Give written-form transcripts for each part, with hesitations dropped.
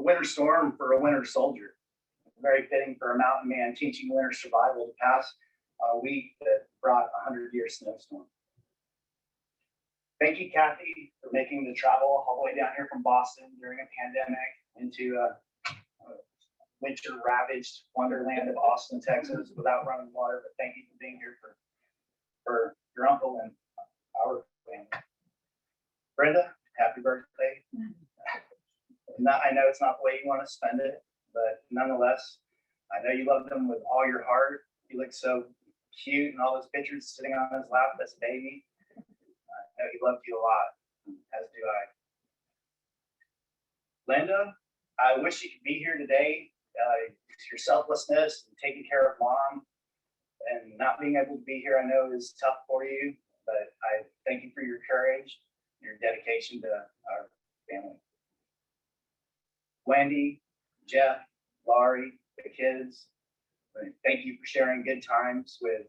winter storm for a winter soldier. Very fitting for a mountain man teaching winter survival to pass a week that brought a 100-year snowstorm. Thank you, Kathy, for making the travel all the way down here from Boston during a pandemic into a winter-ravaged wonderland of Austin, Texas, without running water. But thank you for being here for your uncle and our family. Brenda, happy birthday. I know it's not the way you want to spend it, but nonetheless, I know you love them with all your heart. You look so cute in all those pictures sitting on his lap as a baby. I know he loved you a lot, as do I. Linda, I wish you could be here today. Your selflessness and taking care of mom and not being able to be here, I know is tough for you, but I thank you for your courage, your dedication to our family. Wendy, Jeff, Laurie, the kids, thank you for sharing good times with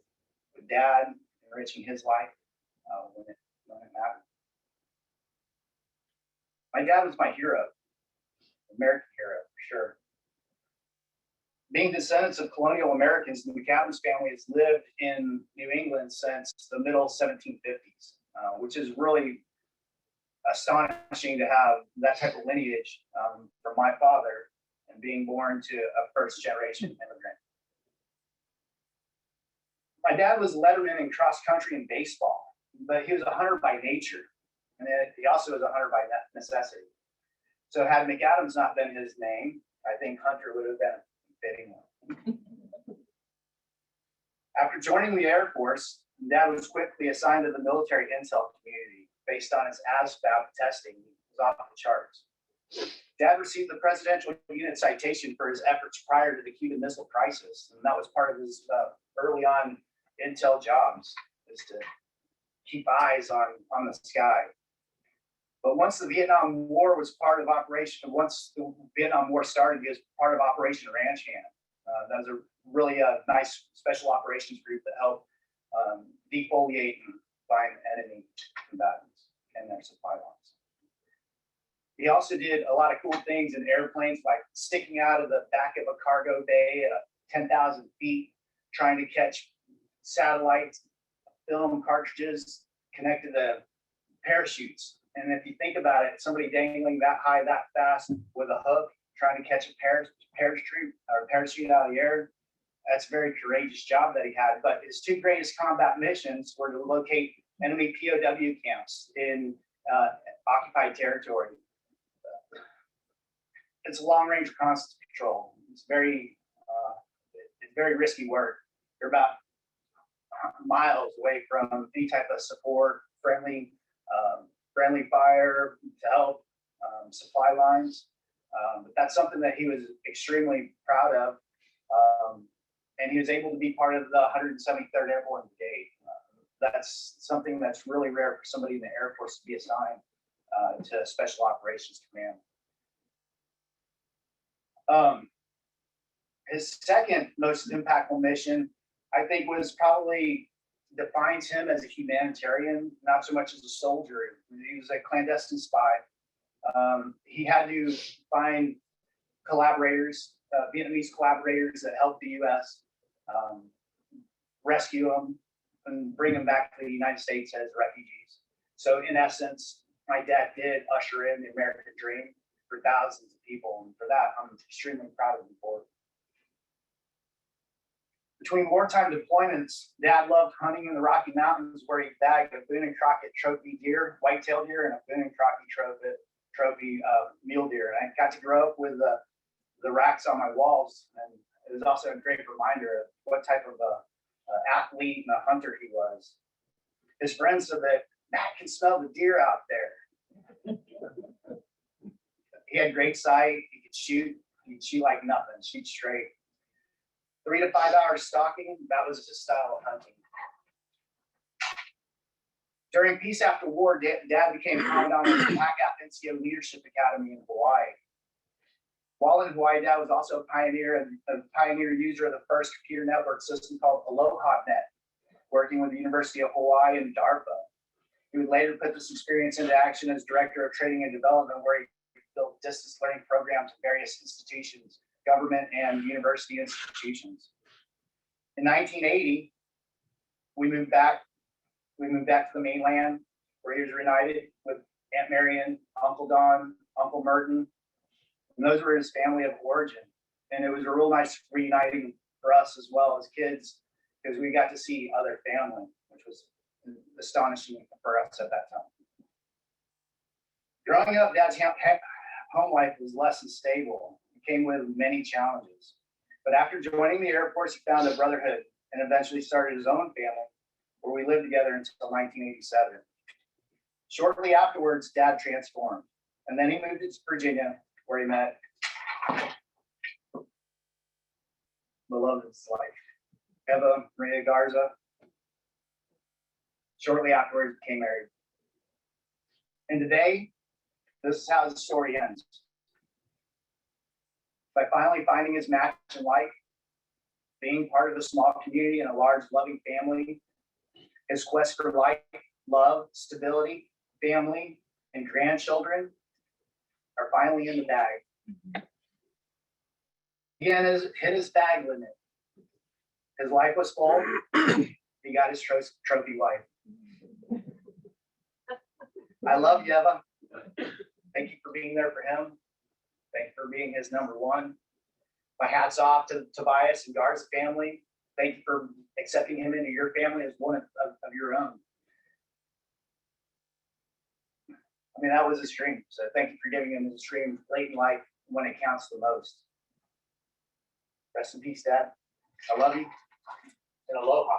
Dad, enriching his life when it mattered. My dad was my hero, American hero for sure. Being descendants of colonial Americans, the McAdams family has lived in New England since the middle 1750s, which is really astonishing to have that type of lineage from my father and being born to a first-generation immigrant. My dad was a letterman in cross country and baseball, but he was a hunter by nature, and he also was a hunter by necessity. So had McAdams not been his name, I think Hunter would have been a fitting one. After joining the Air Force, Dad was quickly assigned to the military intel community based on his ASVAB testing. He was off the charts. Dad received the Presidential Unit Citation for his efforts prior to the Cuban Missile Crisis, and that was part of his early on intel jobs, is to keep eyes on the sky. But once the Vietnam War was part of once the Vietnam War started, he was part of Operation Ranch Hand. That was a really nice special operations group that helped defoliate and find enemy combatants and their supply lines. He also did a lot of cool things in airplanes, like sticking out of the back of a cargo bay at 10,000 feet, trying to catch satellite film cartridges connected to parachutes. And if you think about it, somebody dangling that high, that fast with a hook, trying to catch a parachute out of the air, that's a very courageous job that he had. But his two greatest combat missions were to locate enemy POW camps in occupied territory. It's a long-range reconnaissance patrol. It's very risky work. You're about miles away from any type of support, friendly fire to help, supply lines. But that's something that he was extremely proud of. And he was able to be part of the 173rd Airborne Brigade. That's something that's really rare for somebody in the Air Force to be assigned to Special Operations Command. His second most impactful mission, I think, was probably defines him as a humanitarian, not so much as a soldier. He was a clandestine spy. He had to find collaborators, Vietnamese collaborators that helped the U.S. Rescue them and bring them back to the United States as refugees. So in essence, my dad did usher in the American dream for thousands of people. And for that, I'm extremely proud of him for. Between wartime deployments, Dad loved hunting in the Rocky Mountains, where he bagged a Boone and Crockett trophy deer, white-tailed deer, and a Boone and Crockett trophy mule deer. And I got to grow up with the racks on my walls, and it was also a great reminder of what type of athlete and a hunter he was. His friends said that Matt can smell the deer out there. He had great sight. He could shoot. He'd shoot like nothing. Shoot straight. 3 to 5 hours stalking, that was his style of hunting. During peace after war, Dad became commandant of the NCO Leadership Academy in Hawaii. While in Hawaii, Dad was also a pioneer user of the first computer network system called AlohaNet, working with the University of Hawaii and DARPA. He would later put this experience into action as Director of Training and Development, where he built distance learning programs at various institutions, government and university institutions. In 1980, we moved back to the mainland, where he was reunited with Aunt Marion, Uncle Don, Uncle Merton, and those were his family of origin. And it was a real nice reuniting for us as well as kids, because we got to see other family, which was astonishing for us at that time. Growing up, Dad's home life was less than stable. It came with many challenges. But after joining the Air Force, he found a brotherhood and eventually started his own family, where we lived together until 1987. Shortly afterwards, Dad transformed, and then he moved to Virginia, where he met the love of his life, Eva Maria Garza. Shortly afterwards, became married. And today, this is how his story ends. By finally finding his match in life, being part of a small community and a large loving family, his quest for life, love, stability, family, and grandchildren are finally in the bag. He hit his bag limit. His life was full. He got his trophy wife. I love you, Eva. Thank you for being there for him. Thank you for being his number one. My hat's off to Tobias and Gar's family. Thank you for accepting him into your family as one of your own. I mean, that was his dream. So thank you for giving him his dream late in life when it counts the most. Rest in peace, Dad. I love you. And aloha.